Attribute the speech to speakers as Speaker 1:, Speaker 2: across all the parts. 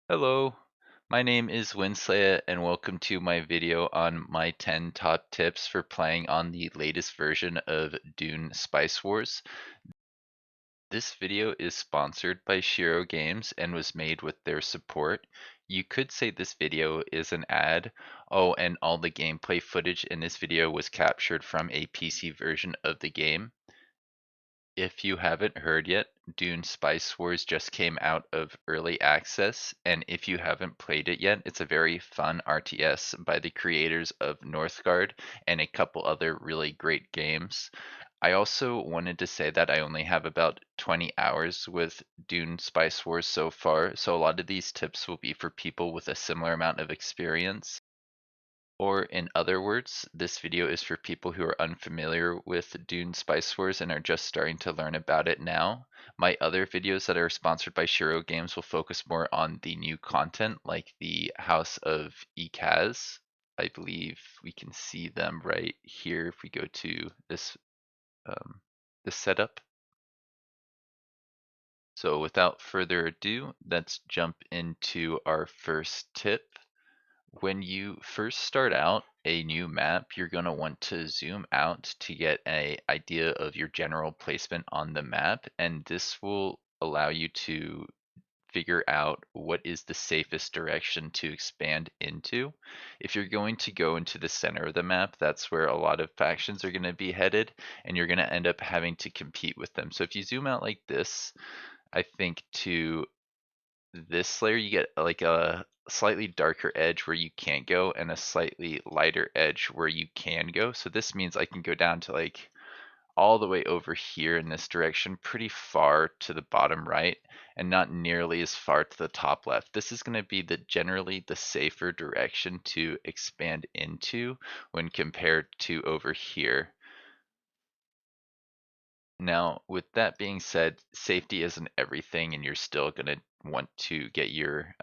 Speaker 1: Hello, my name is Winslaya and welcome to my video on my 10 top tips for playing on the latest version of Dune Spice Wars. This video is sponsored by Shiro Games and was made with their support. You could say this video is an ad. Oh, and all the gameplay footage in this video was captured from a PC version of the game. If you haven't heard yet, Dune Spice Wars just came out of early access, and if you haven't played it yet, it's a very fun RTS by the creators of Northgard and a couple other really great games. I also wanted to say that I only have about 20 hours with Dune Spice Wars so far, so a lot of these tips will be for people with a similar amount of experience. Or in other words, this video is for people who are unfamiliar with Dune Spice Wars and are just starting to learn about it now. My other videos that are sponsored by Shiro Games will focus more on the new content, like the House of Ikaz. I believe we can see them right here if we go to um, this setup. So without further ado, let's jump into our first tip. When you first start out a new map, you're going to want to zoom out to get an idea of your general placement on the map, and this will allow you to figure out what is the safest direction to expand into. If you're going to go into the center of the map, that's where a lot of factions are going to be headed, and you're going to end up having to compete with them. So if you zoom out like this, I think to this layer you get like a slightly darker edge where you can't go and a slightly lighter edge where you can go. So this means I can go down to like all the way over here in this direction, pretty far to the bottom right and not nearly as far to the top left. This is going to be generally the safer direction to expand into when compared to over here. Now, with that being said, safety isn't everything, and you're still going to want to get your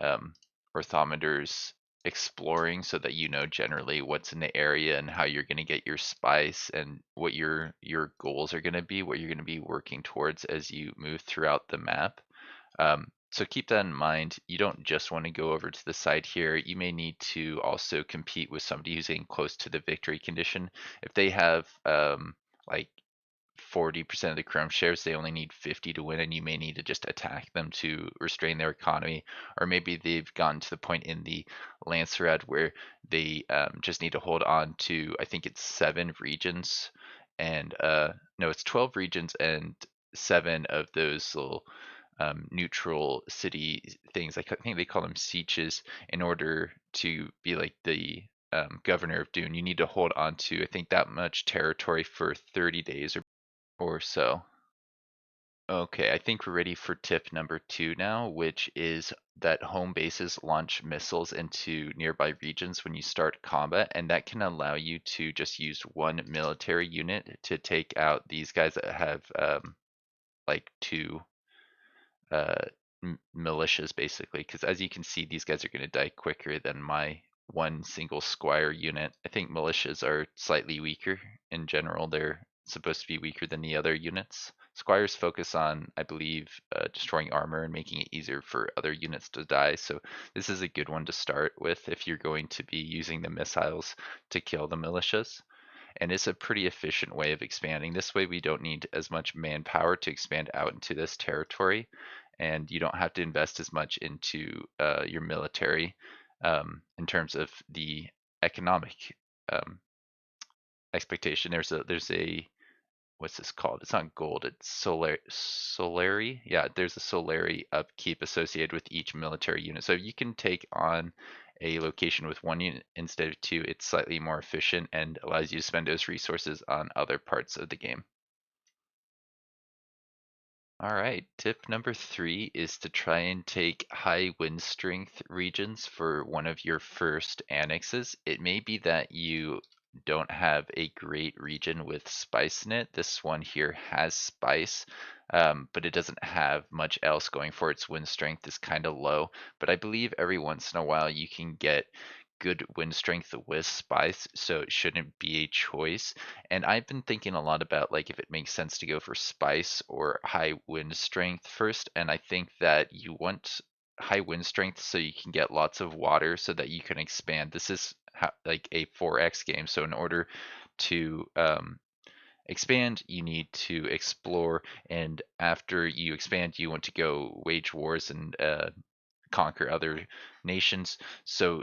Speaker 1: orthometers exploring so that you know generally what's in the area and how you're going to get your spice and what your goals are going to be, what you're going to be working towards as you move throughout the map. So keep that in mind. You don't just want to go over to the side here. You may need to also compete with somebody who's getting close to the victory condition. If they have like 40% of the Chrome shares, they only need 50 to win, and you may need to just attack them to restrain their economy. Or maybe they've gotten to the point in the Landsraad where they just need to hold on to, I think it's 7 regions, and no, it's 12 regions, and 7 of those little neutral city things. I think they call them sieges. In order to be like the governor of Dune, you need to hold on to, I think, that much territory for 30 days or so. Okay, I think we're ready for tip number 2 now, which is that home bases launch missiles into nearby regions when you start combat, and that can allow you to just use one military unit to take out these guys that have like 2 uh, militias, basically. Because as you can see, these guys are going to die quicker than my one single squire unit. I think militias are slightly weaker in general. They're supposed to be weaker than the other units. Squires focus on, I believe, destroying armor and making it easier for other units to die. So this is a good one to start with if you're going to be using the missiles to kill the militias. And it's a pretty efficient way of expanding. This way we don't need as much manpower to expand out into this territory, and you don't have to invest as much into your military in terms of the economic um, expectation. There's a what's this called? It's not gold. It's solari. Yeah, there's a solari upkeep associated with each military unit. So you can take on a location with 1 unit instead of 2. It's slightly more efficient and allows you to spend those resources on other parts of the game. All right, tip number 3 is to try and take high wind strength regions for one of your first annexes. It may be that you don't have a great region with spice in it. This one here has spice, but it doesn't have much else going for it. Its wind strength is kind of low, but I believe every once in a while you can get good wind strength with spice, so it shouldn't be a choice. And I've been thinking a lot about like if it makes sense to go for spice or high wind strength first. And I think that you want high wind strength so you can get lots of water so that you can expand. This is like a 4x game, so in order to expand, you need to explore, and after you expand, you want to go wage wars and conquer other nations. So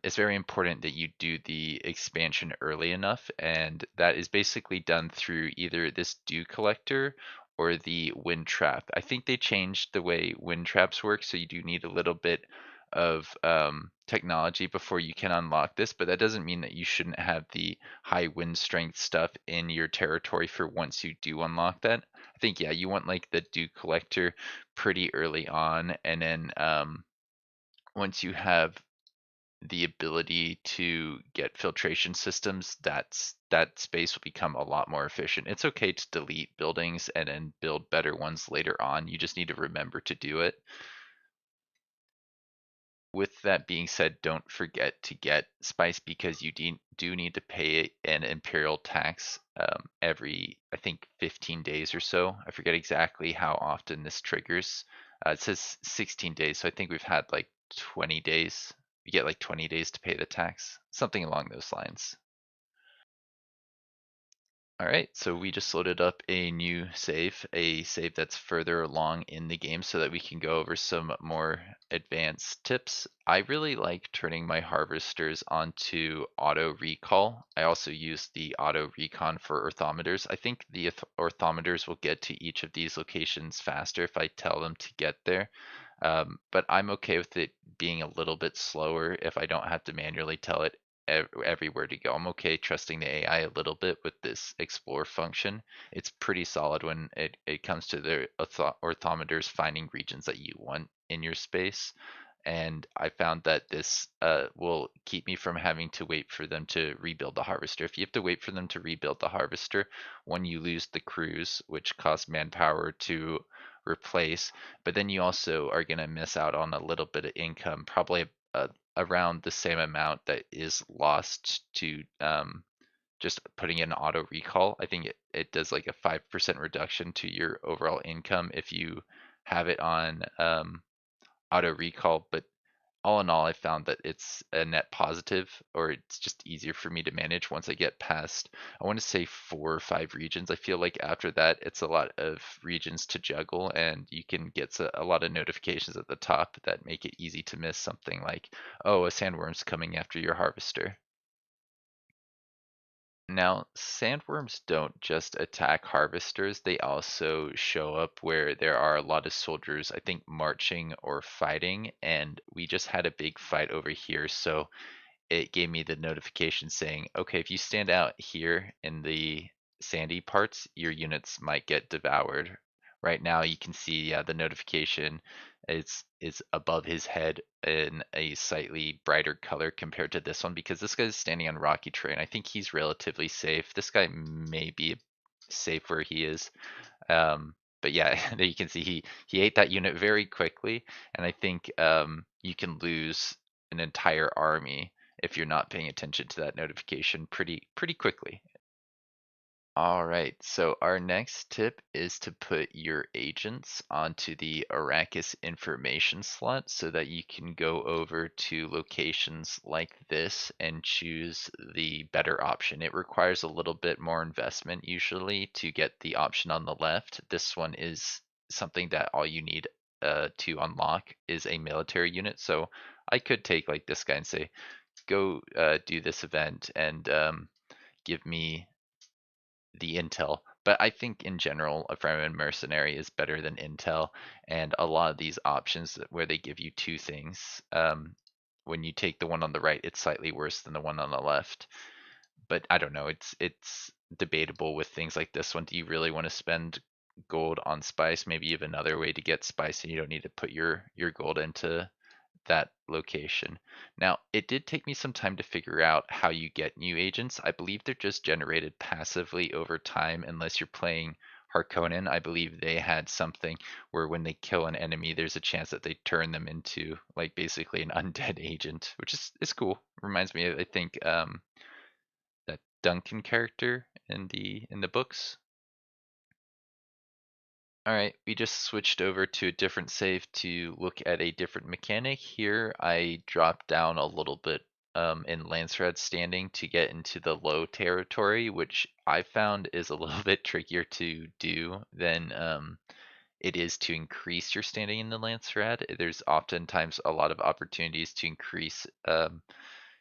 Speaker 1: it's very important that you do the expansion early enough, and that is basically done through either this dew collector or the wind trap. I think they changed the way wind traps work, so you do need a little bit of technology before you can unlock this, but that doesn't mean that you shouldn't have the high wind strength stuff in your territory for once you do unlock that. I think, yeah, you want like the dew collector pretty early on, and then once you have the ability to get filtration systems, that space will become a lot more efficient. It's okay to delete buildings and then build better ones later on. You just need to remember to do it. With that being said, don't forget to get spice because you do need to pay an imperial tax every, I think, 15 days or so. I forget exactly how often this triggers. It says 16 days, so I think we've had like 20 days. You get like 20 days to pay the tax, something along those lines. All right, so we just loaded up a save that's further along in the game so that we can go over some more advanced tips. I really like turning my harvesters onto auto recall. I also use the auto recon for orthometers. I think the orthometers will get to each of these locations faster if I tell them to get there. But I'm okay with it being a little bit slower if I don't have to manually tell it everywhere to go. I'm okay trusting the AI a little bit with this explore function. It's pretty solid when it comes to the orthometers finding regions that you want in your space. And I found that this will keep me from having to wait for them to rebuild the harvester. If you have to wait for them to rebuild the harvester, when you lose the crews, which cost manpower to replace, but then you also are going to miss out on a little bit of income, probably around the same amount that is lost to just putting in auto recall. I think it does like a 5% reduction to your overall income if you have it on auto recall. But all in all, I found that it's a net positive, or it's just easier for me to manage once I get past, I want to say 4 or 5 regions. I feel like after that, it's a lot of regions to juggle, and you can get a lot of notifications at the top that make it easy to miss something like, oh, a sandworm's coming after your harvester. Now, sandworms don't just attack harvesters, they also show up where there are a lot of soldiers, I think, marching or fighting, and we just had a big fight over here, so it gave me the notification saying, okay, if you stand out here in the sandy parts, your units might get devoured. Right now you can see, yeah, the notification is above his head in a slightly brighter color compared to this one because this guy's standing on rocky terrain. I think he's relatively safe. This guy may be safe where he is. But yeah, there you can see he ate that unit very quickly, and I think you can lose an entire army if you're not paying attention to that notification pretty quickly. All right, so our next tip is to put your agents onto the Arrakis information slot so that you can go over to locations like this and choose the better option. It requires a little bit more investment usually to get the option on the left. This one is something that all you need to unlock is a military unit. So I could take like this guy and say, go do this event and give me the intel. But I think in general, a Fremen mercenary is better than intel, and a lot of these options where they give you two things, when you take the one on the right, it's slightly worse than the one on the left. But I don't know, it's debatable with things like this one. Do you really want to spend gold on spice? Maybe you have another way to get spice, and you don't need to put your gold into that location. Now, it did take me some time to figure out how you get new agents. I believe they're just generated passively over time unless you're playing Harkonnen. I believe they had something where when they kill an enemy, there's a chance that they turn them into like basically an undead agent, which is cool. Reminds me of, I think, that Duncan character in the books. All right, we just switched over to a different save to look at a different mechanic. Here, I dropped down a little bit in Landsraad Standing to get into the low territory, which I found is a little bit trickier to do than it is to increase your standing in the Landsraad. There's oftentimes a lot of opportunities to increase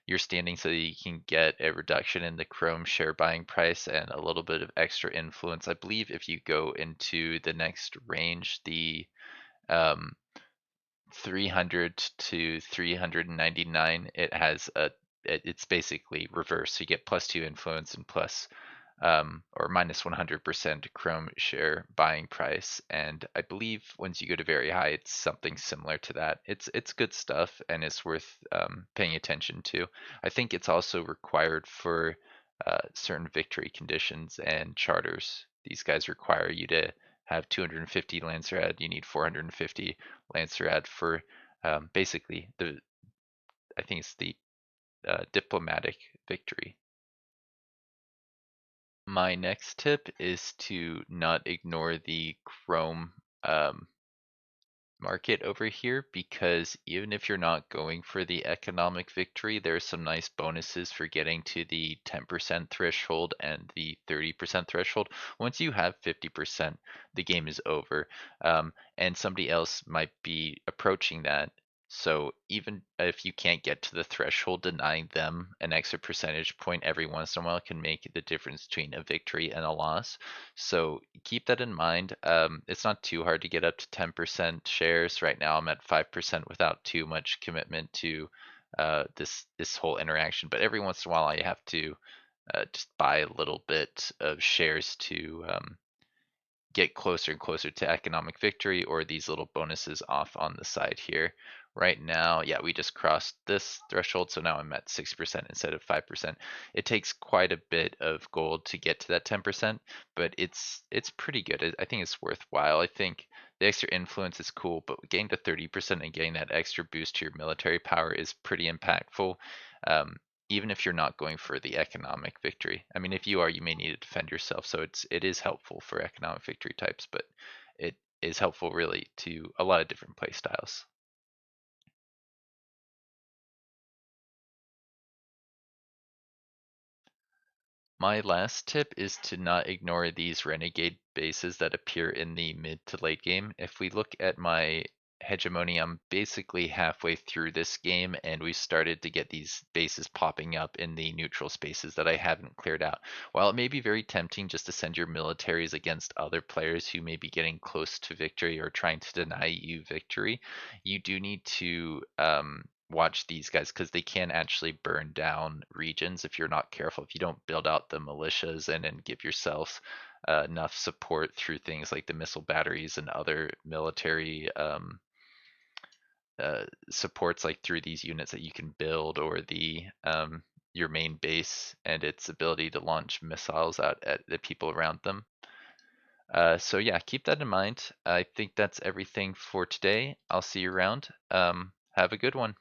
Speaker 1: your standing so that you can get a reduction in the Chrome share buying price and a little bit of extra influence. I believe if you go into the next range, the um, 300 to 399, it has it's basically reverse. So you get +2 influence and plus or minus 100% Chrome share buying price. And I believe once you go to very high, it's something similar to that. It's good stuff and it's worth paying attention to. I think it's also required for certain victory conditions and charters. These guys require you to have 250 Lancerad. You need 450 Lancerad for basically the I think it's the diplomatic victory. My next tip is to not ignore the Chrome market over here because even if you're not going for the economic victory, there's some nice bonuses for getting to the 10% threshold and the 30% threshold. Once you have 50%, the game is over, and somebody else might be approaching that. So even if you can't get to the threshold, denying them an extra percentage point every once in a while can make the difference between a victory and a loss. So keep that in mind. It's not too hard to get up to 10% shares. Right now I'm at 5% without too much commitment to this whole interaction. But every once in a while I have to just buy a little bit of shares to get closer and closer to economic victory or these little bonuses off on the side here. Right now, yeah, we just crossed this threshold, so now I'm at 6% instead of 5%. It takes quite a bit of gold to get to that 10%, but it's pretty good. I think it's worthwhile. I think the extra influence is cool, but getting to 30% and getting that extra boost to your military power is pretty impactful. Um, Even if you're not going for the economic victory. I mean, if you are, you may need to defend yourself, so it is helpful for economic victory types, but it is helpful really to a lot of different play styles. My last tip is to not ignore these renegade bases that appear in the mid to late game. If we look at my hegemony, I'm basically halfway through this game and we started to get these bases popping up in the neutral spaces that I haven't cleared out. While it may be very tempting just to send your militaries against other players who may be getting close to victory or trying to deny you victory, you do need to watch these guys because they can actually burn down regions if you're not careful. If you don't build out the militias and then give yourself enough support through things like the missile batteries and other military supports, like through these units that you can build or the your main base and its ability to launch missiles out at the people around them. So yeah, keep that in mind. I think that's everything for today. I'll see you around. Have a good one.